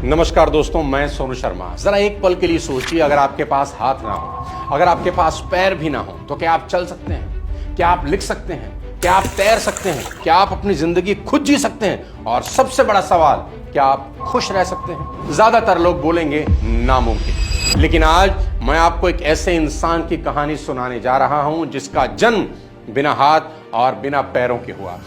नमस्कार दोस्तों, मैं सोनू शर्मा। जरा एक पल के लिए सोचिए, अगर आपके पास हाथ ना हो, अगर आपके पास पैर भी ना हो, तो क्या आप चल सकते हैं? क्या आप लिख सकते हैं? क्या आप तैर सकते हैं? क्या आप अपनी जिंदगी खुद जी सकते हैं? और सबसे बड़ा सवाल, क्या आप खुश रह सकते हैं? ज्यादातर लोग बोलेंगे नामुमकिन। लेकिन आज मैं आपको एक ऐसे इंसान की कहानी सुनाने जा रहा हूं जिसका जन्म बिना हाथ और बिना पैरों के हुआ,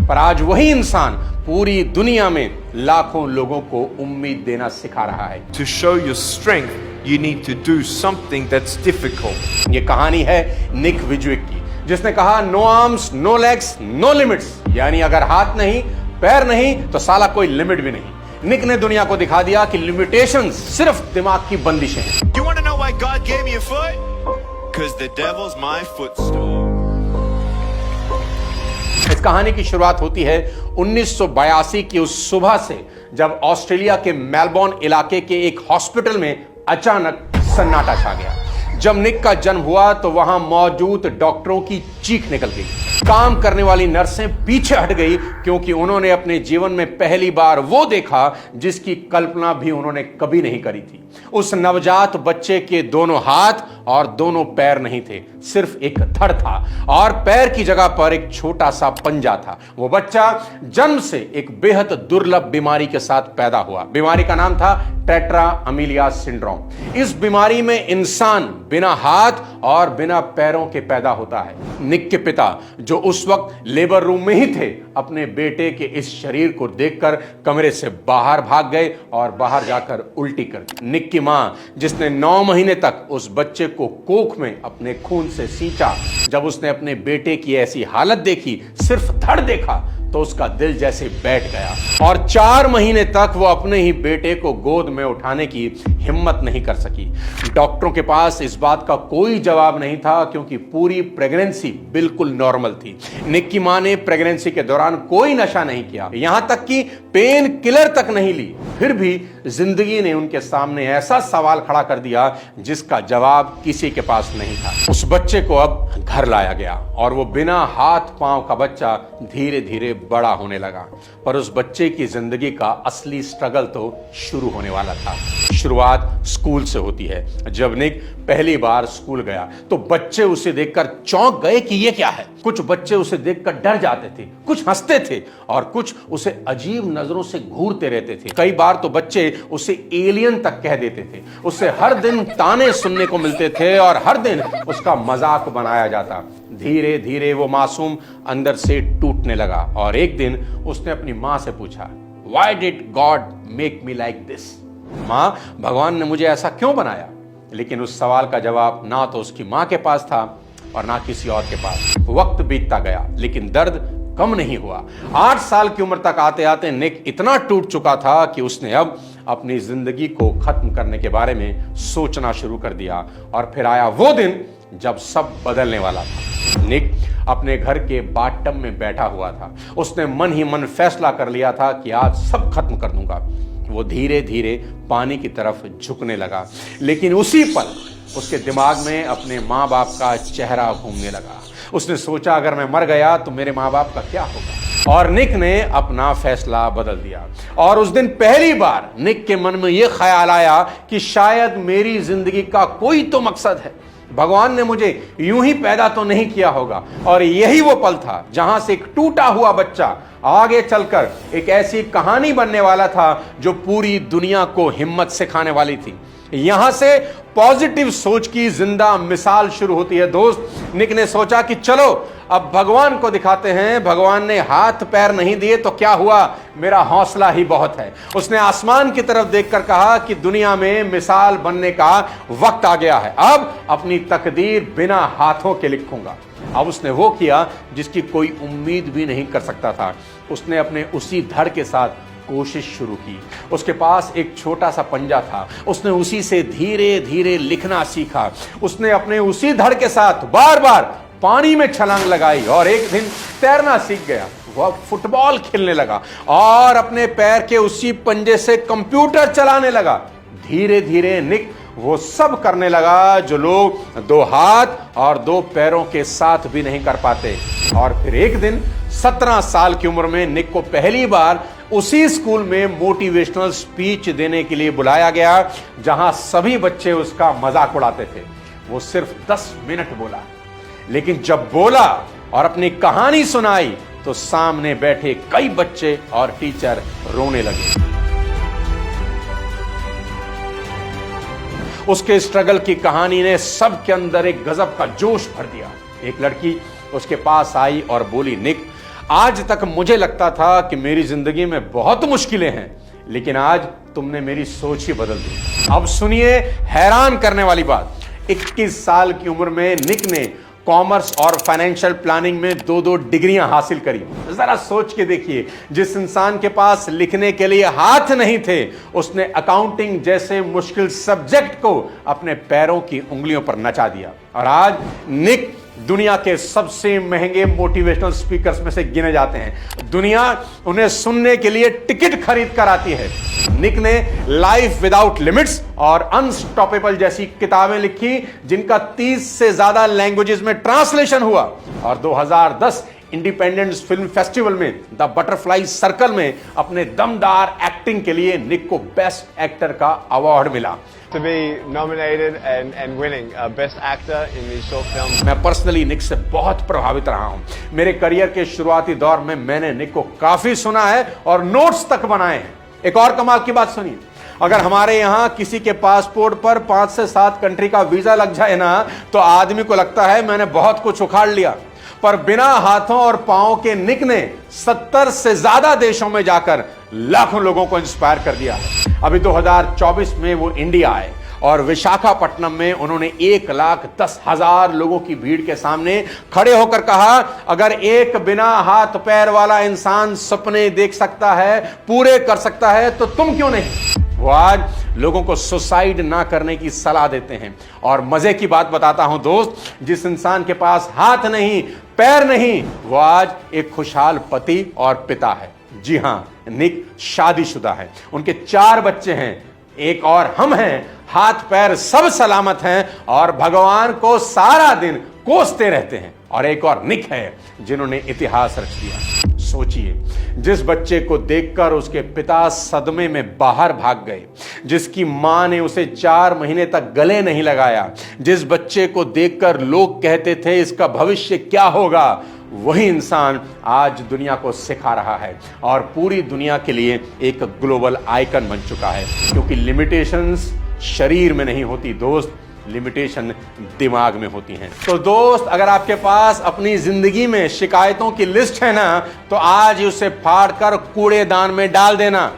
पर आज वही इंसान पूरी दुनिया में लाखों लोगों को उम्मीद देना सिखा रहा है। To show your strength, you need to do something that's difficult. ये कहानी है निक विजुइक की, जिसने कहा no arms, no legs, no limits. यानी अगर हाथ नहीं, पैर नहीं, तो साला कोई लिमिट भी नहीं। निक ने दुनिया को दिखा दिया कि लिमिटेशंस सिर्फ दिमाग की बंदिशें हैं। You want to know why God gave me a foot? Because the devil's my footstool. इस कहानी की शुरुआत होती है 1982 की उस सुबह से, जब ऑस्ट्रेलिया के मेलबोर्न इलाके के एक हॉस्पिटल में अचानक सन्नाटा छा गया। जब निक का जन्म हुआ तो वहां मौजूद डॉक्टरों की चीख निकल गई। काम करने वाली नर्सें पीछे हट गई, क्योंकि उन्होंने अपने जीवन में पहली बार वो देखा जिसकी कल्पना भी उन्होंने कभी नहीं करी थी। उस नवजात बच्चे के दोनों हाथ और दोनों पैर नहीं थे, सिर्फ एक धड़ था, और पैर की जगह पर एक छोटा सा पंजा था। वो बच्चा जन्म से एक बेहद दुर्लभ बीमारी के साथ पैदा हुआ। बीमारी का नाम था टेट्रा अमीलिया सिंड्रोम। इस बीमारी में इंसान बिना हाथ और बिना पैरों के पैदा होता है। निक के पिता, जो उस वक्त लेबर रूम में ही थे, अपने बेटे के इस शरीर को देखकर कमरे से बाहर भाग गए और बाहर जाकर उल्टी कर दी। निक की मां, जिसने 9 महीने तक उस बच्चे को कोख में अपने खून से सींचा, जब उसने अपने बेटे की ऐसी हालत देखी, सिर्फ धड़ देखा, तो उसका दिल जैसे बैठ गया और 4 महीने तक वो अपने ही बेटे को गोद में उठाने की हिम्मत नहीं कर सकी। डॉक्टरों के पास इस बात का कोई जवाब नहीं था, क्योंकि पूरी प्रेगनेंसी बिल्कुल नॉर्मल थी। निक की मां ने प्रेगनेंसी के दौरान कोई नशा नहीं किया, यहां तक कि पेन किलर तक नहीं ली। फिर भी जिंदगी ने उनके सामने ऐसा सवाल खड़ा कर दिया जिसका जवाब किसी के पास नहीं था। उस बच्चे को अब घर लाया गया और वो बिना हाथ पांव का बच्चा धीरे धीरे बड़ा होने लगा। पर उस बच्चे की जिंदगी का असली स्ट्रगल तो शुरू होने वाला था। शुरुआत स्कूल से होती है। जब निक पहली बार स्कूल गया तो बच्चे उसे देखकर चौंक गए कि ये क्या है। कुछ बच्चे उसे देखकर डर जाते थे, कुछ हंसते थे और कुछ उसे अजीब नजरों से घूरते रहते थे। कई बार तो बच्चे उसे एलियन तक कह देते थे। उससे हर दिन ताने सुनने को मिलते थे और हर दिन उसका मजाक बनाया जाता। धीरे धीरे वो मासूम अंदर से टूटने लगा और एक दिन उसने अपनी मां से पूछा, Why did God make me like this? मां, भगवान ने मुझे ऐसा क्यों बनाया? लेकिन उस सवाल का जवाब ना तो उसकी मां के पास था और ना किसी और के पास। वक्त बीतता गया, लेकिन दर्द कम नहीं हुआ। 8 साल की उम्र तक आते आते निक इतना टूट चुका था कि उसने अब अपनी जिंदगी को खत्म करने के बारे में सोचना शुरू कर दिया। और फिर आया वो दिन जब सब बदलने वाला था। निक अपने घर के बाथटब में बैठा हुआ था। उसने मन ही मन फैसला कर लिया था कि आज सब खत्म कर दूंगा। वो धीरे धीरे पानी की तरफ झुकने लगा, लेकिन उसी पल उसके दिमाग में अपने माँ बाप का चेहरा घूमने लगा। उसने सोचा, अगर मैं मर गया तो मेरे माँ बाप का क्या होगा? और निक ने अपना फैसला बदल दिया। और उस दिन पहली बार निक के मन में यह ख्याल आया कि शायद मेरी जिंदगी का कोई तो मकसद है। भगवान ने मुझे यूं ही पैदा तो नहीं किया होगा। और यही वो पल था जहां से एक टूटा हुआ बच्चा आगे चलकर एक ऐसी कहानी बनने वाला था जो पूरी दुनिया को हिम्मत सिखाने वाली थी। यहां से पॉजिटिव सोच की जिंदा मिसाल शुरू होती है। दोस्त, निक ने सोचा कि चलो अब भगवान को दिखाते हैं। भगवान ने हाथ पैर नहीं दिए तो क्या हुआ, मेरा हौसला ही बहुत है। उसने आसमान की तरफ देखकर कहा कि दुनिया में मिसाल बनने का वक्त आ गया है। अब अपनी तकदीर बिना हाथों के लिखूंगा। अब उसने वो किया जिसकी कोई उम्मीद भी नहीं कर सकता था। उसने अपने उसी धड़ के साथ कोशिश शुरू की। उसके पास एक छोटा सा पंजा था। उसने उसी से धीरे धीरे लिखना सीखा। उसने अपने उसी धड़ के साथ बार बार पानी में छलांग लगाई और एक दिन तैरना सीख गया। वह फुटबॉल खेलने लगा और अपने पैर के उसी पंजे से कंप्यूटर चलाने लगा। धीरे धीरे निक वो सब करने लगा जो लोग 2 हाथ और 2 पैरों के साथ भी नहीं कर पाते। और फिर एक दिन 17 साल की उम्र में निक को पहली बार उसी स्कूल में मोटिवेशनल स्पीच देने के लिए बुलाया गया जहां सभी बच्चे उसका मजाक उड़ाते थे। वो सिर्फ 10 मिनट बोला, लेकिन जब बोला और अपनी कहानी सुनाई तो सामने बैठे कई बच्चे और टीचर रोने लगे। उसके स्ट्रगल की कहानी ने सबके अंदर एक गजब का जोश भर दिया। एक लड़की उसके पास आई और बोली, निक, आज तक मुझे लगता था कि मेरी जिंदगी में बहुत मुश्किलें हैं, लेकिन आज तुमने मेरी सोच ही बदल दी। अब सुनिए हैरान करने वाली बात। 21 साल की उम्र में निक ने कॉमर्स और फाइनेंशियल प्लानिंग में 2-2 डिग्रियां हासिल करी। जरा सोच के देखिए, जिस इंसान के पास लिखने के लिए हाथ नहीं थे, उसने अकाउंटिंग जैसे मुश्किल सब्जेक्ट को अपने पैरों की उंगलियों पर नचा दिया। और आज निक दुनिया के सबसे महंगे मोटिवेशनल स्पीकर्स में से गिने जाते हैं। दुनिया उन्हें सुनने के लिए टिकट खरीद कर आती है। निक ने लाइफ विदाउट लिमिट्स और अनस्टॉपेबल जैसी किताबें लिखी, जिनका 30 से ज्यादा लैंग्वेजेस में ट्रांसलेशन हुआ। और 2010 इंडिपेंडेंस फिल्म फेस्टिवल में द बटरफ्लाई सर्कल में अपने दमदार एक्टिंग के लिए निक को बेस्ट एक्टर का अवार्ड मिला। To be nominated and winning Best Actor in the short film. मैं पर्सनली निक से बहुत प्रभावित रहा हूं। मेरे करियर के शुरुआती दौर में मैंने निक को काफी सुना है और नोट्स तक बनाए हैं। एक और कमाल की बात सुनिए, अगर हमारे यहां किसी के पासपोर्ट पर 5 से 7 कंट्री का वीजा लग जाए ना, तो आदमी को लगता है मैंने बहुत कुछ उखाड़ लिया। पर बिना हाथों और पांवों के निक ने 70 से ज्यादा देशों में जाकर लाखों लोगों को इंस्पायर कर दिया। अभी 2024 में वो इंडिया आए और विशाखापट्टनम में उन्होंने 1,10,000 लोगों की भीड़ के सामने खड़े होकर कहा, अगर एक बिना हाथ पैर वाला इंसान सपने देख सकता है, पूरे कर सकता है, तो तुम क्यों नहीं। वो आज लोगों को सुसाइड ना करने की सलाह देते हैं। और मजे की बात बताता हूं दोस्त, जिस इंसान के पास हाथ नहीं पैर नहीं, वो आज एक खुशहाल पति और पिता है। जी हां, निक शादीशुदा है, उनके 4 बच्चे हैं, एक और हम हैं। हाथ पैर सब सलामत हैं और भगवान को सारा दिन कोसते रहते हैं। और एक और निक है जिन्होंने इतिहास रच दिया। सोचिए, जिस बच्चे को देखकर उसके पिता सदमे में बाहर भाग गए, जिसकी मां ने उसे 4 महीने तक गले नहीं लगाया, जिस बच्चे को देखकर लोग कहते थे इसका भविष्य क्या होगा, वही इंसान आज दुनिया को सिखा रहा है और पूरी दुनिया के लिए एक ग्लोबल आइकन बन चुका है। क्योंकि लिमिटेशंस शरीर में नहीं होती दोस्त, लिमिटेशन दिमाग में होती हैं। तो दोस्त, अगर आपके पास अपनी जिंदगी में शिकायतों की लिस्ट है ना, तो आज ही उसे फाड़कर कूड़ेदान में डाल देना।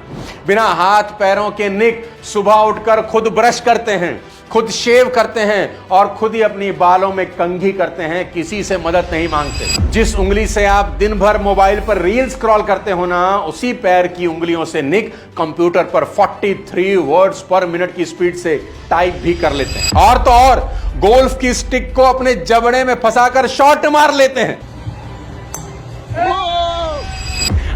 बिना हाथ पैरों के निक सुबह उठकर खुद ब्रश करते हैं, खुद शेव करते हैं और खुद ही अपनी बालों में कंघी करते हैं, किसी से मदद नहीं मांगते। जिस उंगली से आप दिन भर मोबाइल पर रील स्क्रॉल करते हो ना, उसी पैर की उंगलियों से निक कंप्यूटर पर 43 वर्ड्स पर मिनट की स्पीड से टाइप भी कर लेते हैं। और तो और गोल्फ की स्टिक को अपने जबड़े में फंसाकर शॉट मार लेते हैं।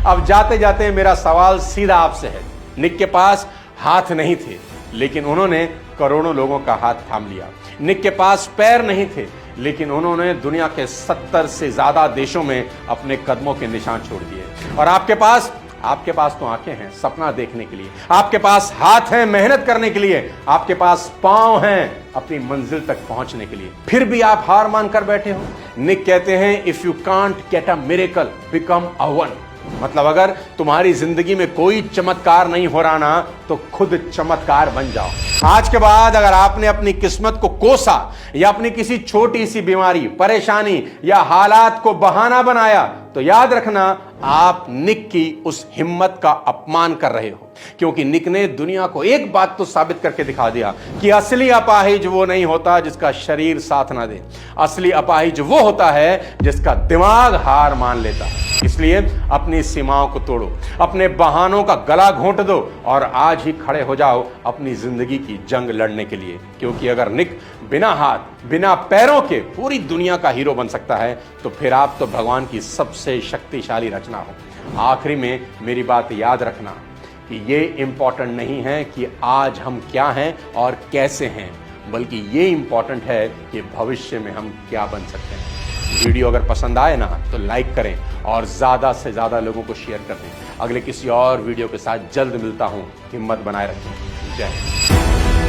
अब जाते जाते मेरा सवाल सीधा आपसे है। निक के पास हाथ नहीं थे, लेकिन उन्होंने करोड़ों लोगों का हाथ थाम लिया। निक के पास पैर नहीं थे, लेकिन उन्होंने दुनिया के 70 से ज्यादा देशों में अपने कदमों के निशान छोड़ दिए। और आपके पास तो आंखें हैं सपना देखने के लिए, आपके पास हाथ हैं मेहनत करने के लिए, आपके पास पांव हैं अपनी मंजिल तक पहुंचने के लिए, फिर भी आप हार मानकर बैठे हो। निक कहते हैं, if you can't get a miracle, become a one. मतलब अगर तुम्हारी जिंदगी में कोई चमत्कार नहीं हो रहा ना, तो खुद चमत्कार बन जाओ। आज के बाद अगर आपने अपनी किस्मत को कोसा या अपनी किसी छोटी सी बीमारी, परेशानी या हालात को बहाना बनाया, तो याद रखना आप निक की उस हिम्मत का अपमान कर रहे हो। क्योंकि निक ने दुनिया को एक बात तो साबित करके दिखा दिया कि असली अपाहिज वो नहीं होता जिसका शरीर साथ ना दे, असली अपाहिज वो होता है जिसका दिमाग हार मान लेता है। इसलिए अपनी सीमाओं को तोड़ो, अपने बहानों का गला घोंट दो और आज ही खड़े हो जाओ अपनी जिंदगी की जंग लड़ने के लिए। क्योंकि अगर निक बिना हाथ बिना पैरों के पूरी दुनिया का हीरो बन सकता है, तो फिर आप तो भगवान की सबसे शक्तिशाली रचना हो। आखिरी में मेरी बात याद रखना कि ये इंपॉर्टेंट नहीं है कि आज हम क्या हैं और कैसे हैं, बल्कि ये इंपॉर्टेंट है कि भविष्य में हम क्या बन सकते हैं। वीडियो अगर पसंद आए ना तो लाइक करें और ज़्यादा से ज़्यादा लोगों को शेयर कर दें। अगले किसी और वीडियो के साथ जल्द मिलता हूँ। हिम्मत बनाए रखें। जय हिंद।